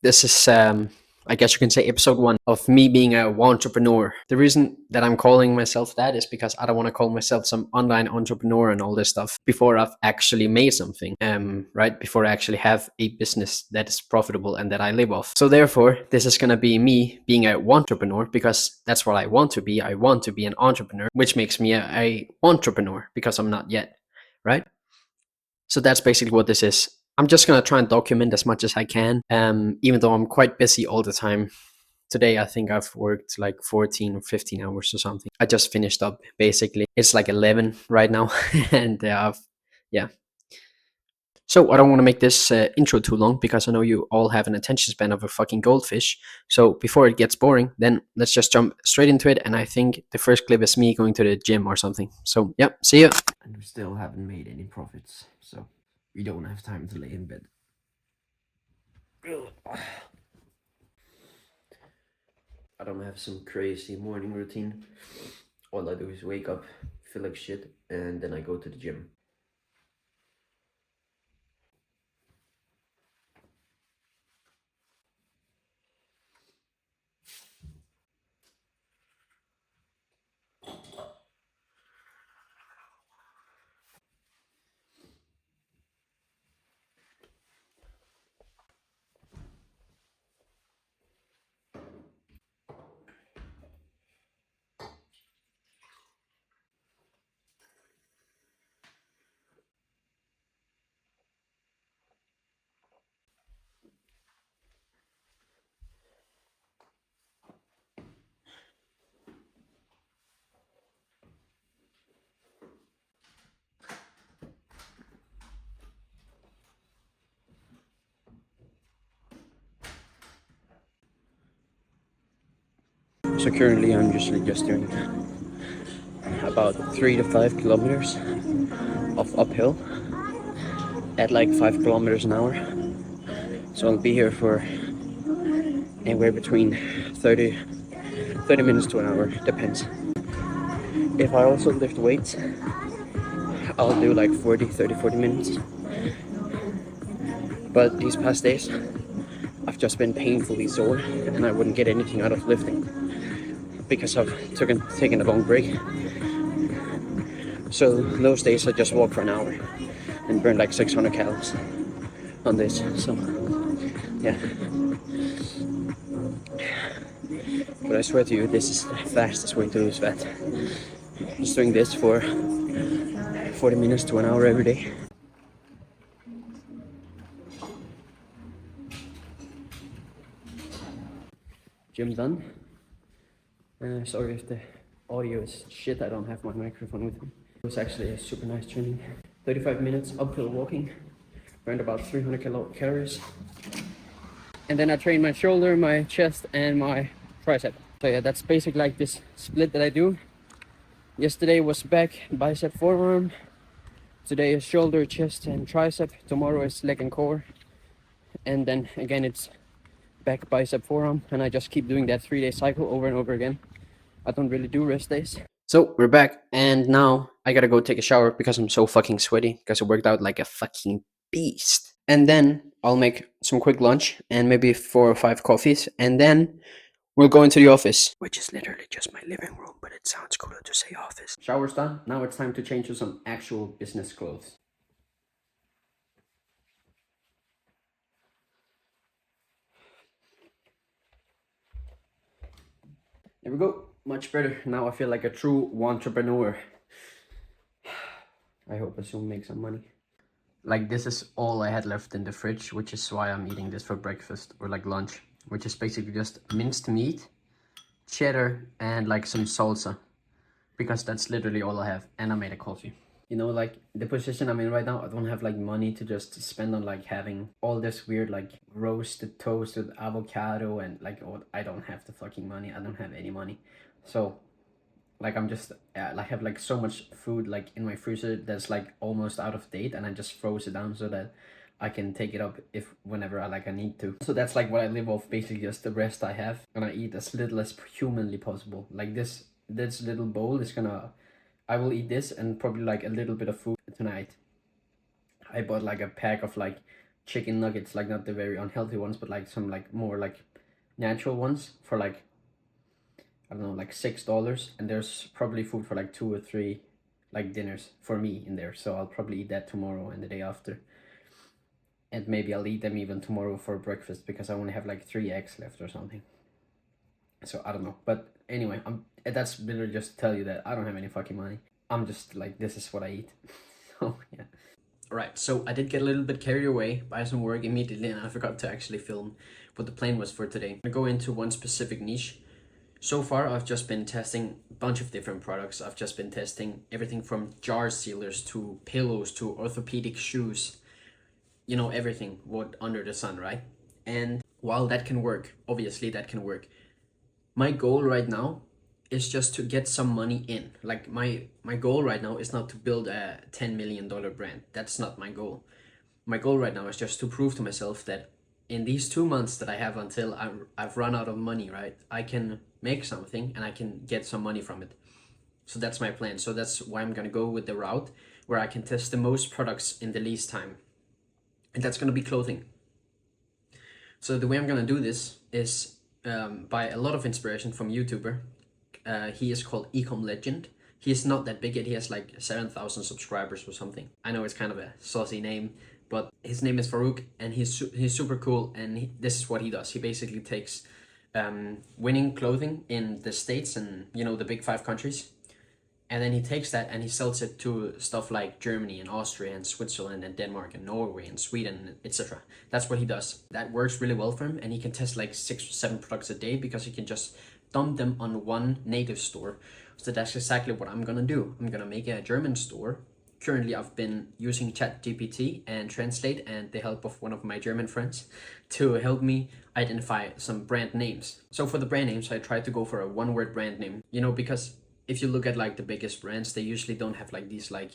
This is, I guess you can say, episode one of me being a entrepreneur. The reason that I'm calling myself that is because I don't want to call myself some online entrepreneur and all this stuff before I've actually made something, right? Before I actually have a business that is profitable and that I live off. So therefore, this is gonna be me being a entrepreneur because that's what I want to be. I want to be an entrepreneur, which makes me a entrepreneur because I'm not yet, right? So that's basically what this is. I'm just gonna try and document as much as I can, even though I'm quite busy all the time. Today, I think I've worked like 14 or 15 hours or something. I just finished up basically. It's like 11 right now, and yeah. So I don't want to make this intro too long because I know you all have an attention span of a fucking goldfish. So before it gets boring, then let's just jump straight into it. And I think the first clip is me going to the gym or something. So yeah, see ya. And we still haven't made any profits, so we don't have time to lay in bed. I don't have some crazy morning routine. All I do is wake up, feel like shit, and then I go to the gym. So currently I'm usually just doing about 3 to 5 kilometers of uphill at like 5 kilometers an hour. So I'll be here for anywhere between 30 minutes to an hour, depends. If I also lift weights, I'll do like 40 minutes. But these past days, I've just been painfully sore and I wouldn't get anything out of lifting because I've taken a long break. So those days I just walk for an hour and burn like 600 calories on this. So yeah. But I swear to you, this is the fastest way to lose fat. Just doing this for 40 minutes to an hour every day. Gym done. Sorry if the audio is shit, I don't have my microphone with me. It was actually a super nice training. 35 minutes uphill walking, burned about 300 calories. And then I trained my shoulder, my chest, and my tricep. So yeah, that's basically like this split that I do. Yesterday was back, bicep, forearm. Today is shoulder, chest, and tricep. Tomorrow is leg and core. And then again, it's back, bicep, forearm. And I just keep doing that 3-day cycle over and over again. I don't really do rest days. So we're back, and now I gotta go take a shower because I'm so fucking sweaty because I worked out like a fucking beast. And then I'll make some quick lunch and maybe 4 or 5 coffees, and then we'll go into the office, which is literally just my living room, but it sounds cooler to say office. Shower's done. Now it's time to change to some actual business clothes. There we go. Much better. Now I feel like a true entrepreneur. I hope I soon make some money. Like, this is all I had left in the fridge, which is why I'm eating this for breakfast or like lunch, which is basically just minced meat, cheddar, and like some salsa, because that's literally all I have. And I made a coffee. You know, like the position I'm in right now, I don't have like money to just spend on like having all this weird like roasted toast with avocado and like, oh, I don't have the fucking money. I don't have any money. So like I'm just I have like so much food like in my freezer that's like almost out of date, and I just froze it down so that I can take it up if whenever I need to. So that's like what I live off, basically just the rest I have, and I eat as little as humanly possible. Like this little bowl is gonna, I will eat this and probably like a little bit of food tonight. I bought like a pack of like chicken nuggets, like not the very unhealthy ones, but like some like more like natural ones for like, I don't know, like $6, and there's probably food for like 2 or 3 like dinners for me in there. So I'll probably eat that tomorrow and the day after, and maybe I'll eat them even tomorrow for breakfast because I only have like 3 eggs left or something. So I don't know, but anyway, that's literally just to tell you that I don't have any fucking money. I'm just like, this is what I eat. So yeah. Alright, so I did get a little bit carried away by some work immediately, and I forgot to actually film what the plan was for today. I'm gonna go into one specific niche. So far, I've just been testing a bunch of different products. I've just been testing everything from jar sealers to pillows to orthopedic shoes. You know, everything what under the sun, right? And while that can work, obviously that can work, my goal right now is just to get some money in. Like my goal right now is not to build a $10 million brand. That's not my goal. My goal right now is just to prove to myself that in these 2 months that I have until I've run out of money, right, I can make something and I can get some money from it. So that's my plan. So that's why I'm gonna go with the route where I can test the most products in the least time. And that's gonna be clothing. So the way I'm gonna do this is by a lot of inspiration from YouTuber. He is called Ecom Legend. He's not that big yet. He has like 7,000 subscribers or something. I know it's kind of a saucy name, but his name is Farouk, and he's super cool. And this is what he does. He basically takes winning clothing in the States and, you know, the big 5 countries, and then he takes that and he sells it to stuff like Germany and Austria and Switzerland and Denmark and Norway and Sweden, etc. That's what he does. That works really well for him, and he can test like 6 or 7 products a day because he can just dump them on one native store. So that's exactly what I'm gonna do. I'm gonna make a German store. Currently, I've been using ChatGPT and Translate and the help of one of my German friends to help me identify some brand names. So for the brand names, I tried to go for a one-word brand name, you know, because if you look at like the biggest brands, they usually don't have like these like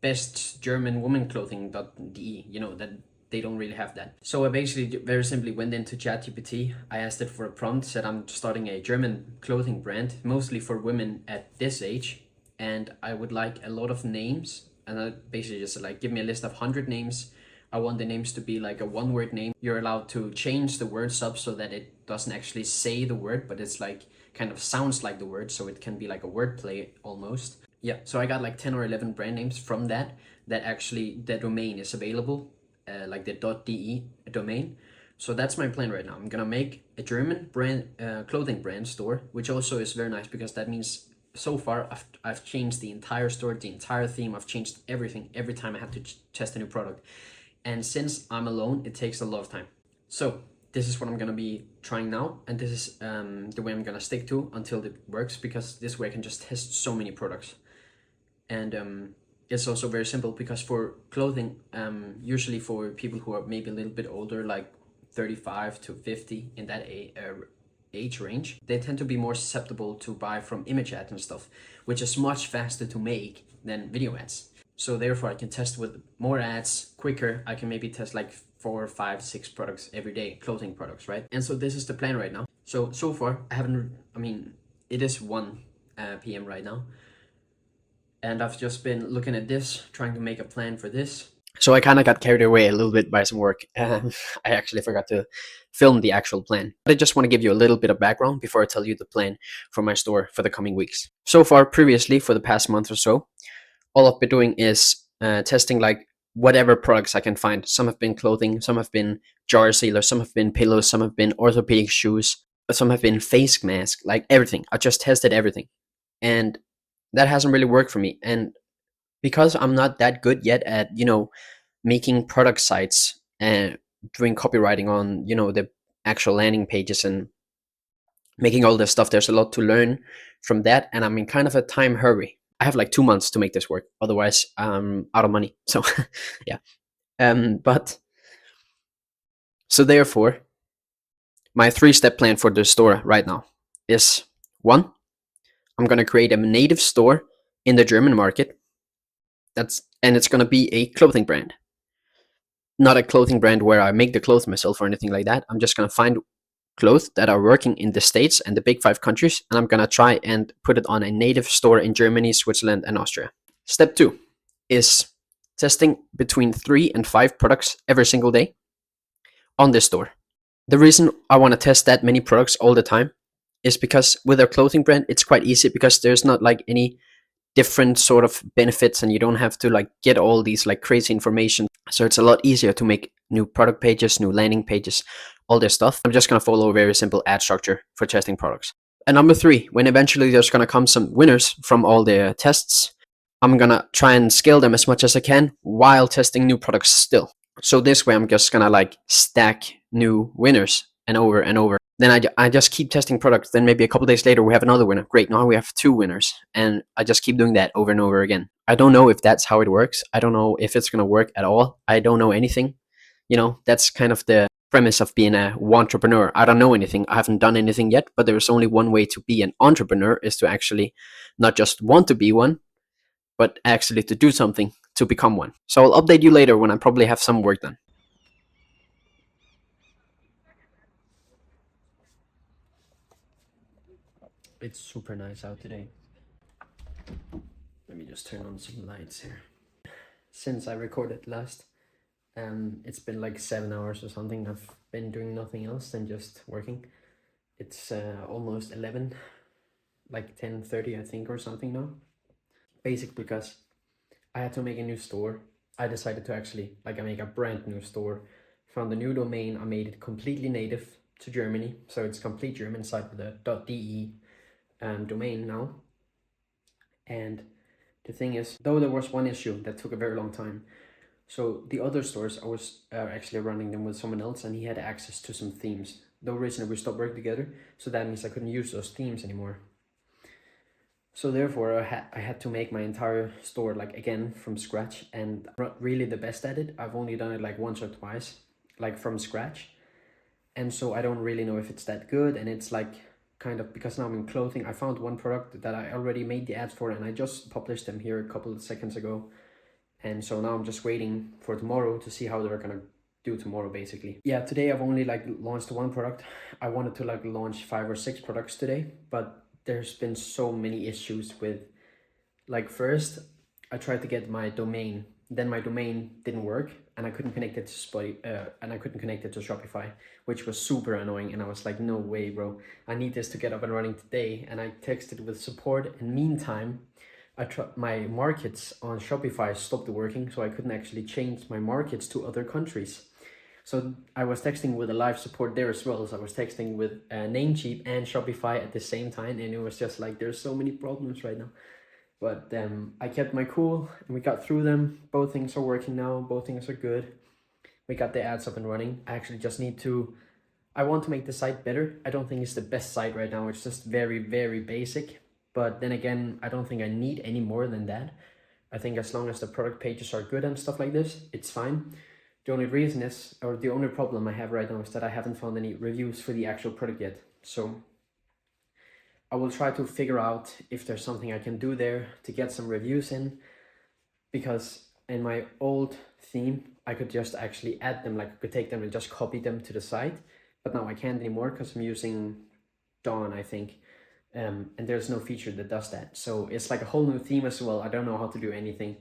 best German woman clothing.de, you know, that they don't really have that. So I basically very simply went into ChatGPT. I asked it for a prompt, said I'm starting a German clothing brand, mostly for women at this age, and I would like a lot of names. And I basically just said like, give me a list of 100 names. I want the names to be like a one-word name. You're allowed to change the words up so that it doesn't actually say the word, but it's like kind of sounds like the word, so it can be like a wordplay almost. Yeah, so I got like 10 or 11 brand names from that actually the domain is available, like the .de domain. So that's my plan right now. I'm gonna make a German brand clothing brand store, which also is very nice because that means so far I've changed the entire store, the entire theme. I've changed everything every time I have to test a new product. And since I'm alone, it takes a lot of time. So this is what I'm gonna be trying now, and this is the way I'm gonna stick to until it works, because this way I can just test so many products. And it's also very simple because for clothing, usually for people who are maybe a little bit older, like 35 to 50 in that age range, they tend to be more susceptible to buy from image ads and stuff, which is much faster to make than video ads. So therefore I can test with more ads quicker. I can maybe test like 4, 5, 6 products every day, clothing products, right? And so this is the plan right now. So far I haven't, I mean, it is 1 p.m. right now, and I've just been looking at this, trying to make a plan for this. So I kind of got carried away a little bit by some work. I actually forgot to film the actual plan. But I just want to give you a little bit of background before I tell you the plan for my store for the coming weeks. So far, previously, for the past month or so, all I've been doing is testing like whatever products I can find. Some have been clothing, some have been jar sealers, some have been pillows, some have been orthopedic shoes, some have been face masks, like everything. I just tested everything. And that hasn't really worked for me. And because I'm not that good yet at, you know, making product sites and doing copywriting on, you know, the actual landing pages and making all this stuff, there's a lot to learn from that, and I'm in kind of a time hurry. I have like 2 months to make this work, otherwise I'm out of money. So yeah. But so therefore my 3-step plan for the store right now is: 1, I'm going to create a native store in the German market. And it's going to be a clothing brand. Not a clothing brand where I make the clothes myself or anything like that. I'm just going to find clothes that are working in the States and the big 5 countries, and I'm going to try and put it on a native store in Germany, Switzerland, and Austria. Step 2 is testing between 3 and 5 products every single day on this store. The reason I want to test that many products all the time is because with our clothing brand, it's quite easy because there's not like any different sort of benefits, and you don't have to like get all these like crazy information. So it's a lot easier to make new product pages, new landing pages, all this stuff. I'm just going to follow a very simple ad structure for testing products. And number 3, when eventually there's going to come some winners from all the tests, I'm going to try and scale them as much as I can while testing new products still. So this way I'm just going to like stack new winners and over. Then I just keep testing products. Then maybe a couple days later we have another winner. Great, now we have 2 winners. And I just keep doing that over and over again. I don't know if that's how it works. I don't know if it's going to work at all. I don't know anything. You know, that's kind of the premise of being a wantrepreneur. I don't know anything. I haven't done anything yet, but there's only one way to be an entrepreneur, is to actually not just want to be one, but actually to do something to become one. So I'll update you later when I probably have some work done. It's super nice out today. Let me just turn on some lights here. Since I recorded last, it's been like 7 hours or something. I've been doing nothing else than just working. It's almost 11, like 10:30 I think or something now. Basically because I had to make a new store. I decided to actually like make a brand new store. Found a new domain. I made it completely native to Germany, so it's complete German site with a .de domain now. And the thing is, though there was one issue that took a very long time. So the other stores, I was actually running them with someone else, and he had access to some themes. Though recently we stopped working together, so that means I couldn't use those themes anymore. So therefore I had to make my entire store like again from scratch, and I'm not really the best at it. I've only done it like once or twice, like from scratch. And so I don't really know if it's that good. And it's like kind of, because now I'm in clothing, I found one product that I already made the ads for, and I just published them here a couple of seconds ago. And so now I'm just waiting for tomorrow to see how they're gonna do tomorrow, basically. Yeah, today I've only like launched one product. I wanted to like launch 5 or 6 products today, but there's been so many issues with, like, first I tried to get my domain, then my domain didn't work, and I couldn't connect it to Shopify, which was super annoying. And I was like, no way, bro, I need this to get up and running today. And I texted with support, and meantime my markets on Shopify stopped working, so I couldn't actually change my markets to other countries. So I was texting with a live support there as well. So I was texting with Namecheap and Shopify at the same time, and it was just like, there's so many problems right now. But I kept my cool, and we got through them. Both things are working now. Both things are good. We got the ads up and running. I actually just need to, I want to make the site better. I don't think it's the best site right now. It's just very, very basic. But then again, I don't think I need any more than that. I think as long as the product pages are good and stuff like this, it's fine. The only reason is, or the only problem I have right now is that I haven't found any reviews for the actual product yet. So I will try to figure out if there's something I can do there to get some reviews in, because in my old theme, I could just actually add them, like I could take them and just copy them to the site, but now I can't anymore because I'm using Dawn, I think. And there's no feature that does that. So it's like a whole new theme as well. I don't know how to do anything.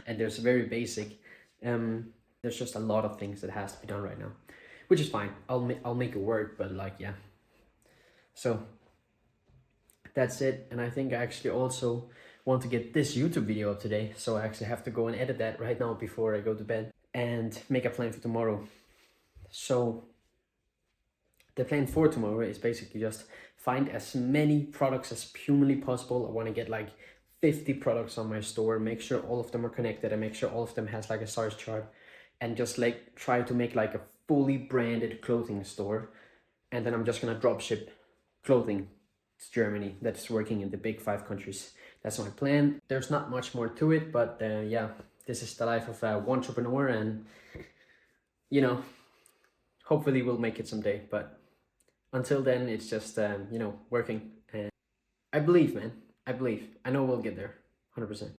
And there's very basic. There's just a lot of things that has to be done right now, which is fine. I'll make it work, but like, yeah. So that's it. And I think I actually also want to get this YouTube video up today. So I actually have to go and edit that right now before I go to bed and make a plan for tomorrow. So the plan for tomorrow is basically just find as many products as humanly possible. I want to get like 50 products on my store, make sure all of them are connected, and make sure all of them has like a size chart, and just like try to make like a fully branded clothing store. And then I'm just gonna drop ship clothing to Germany that's working in the big 5 countries. That's my plan. There's not much more to it, but yeah, this is the life of a entrepreneur, and you know, hopefully we'll make it someday. But until then, it's just, you know, working. And I believe, man. I believe. I know we'll get there. 100%.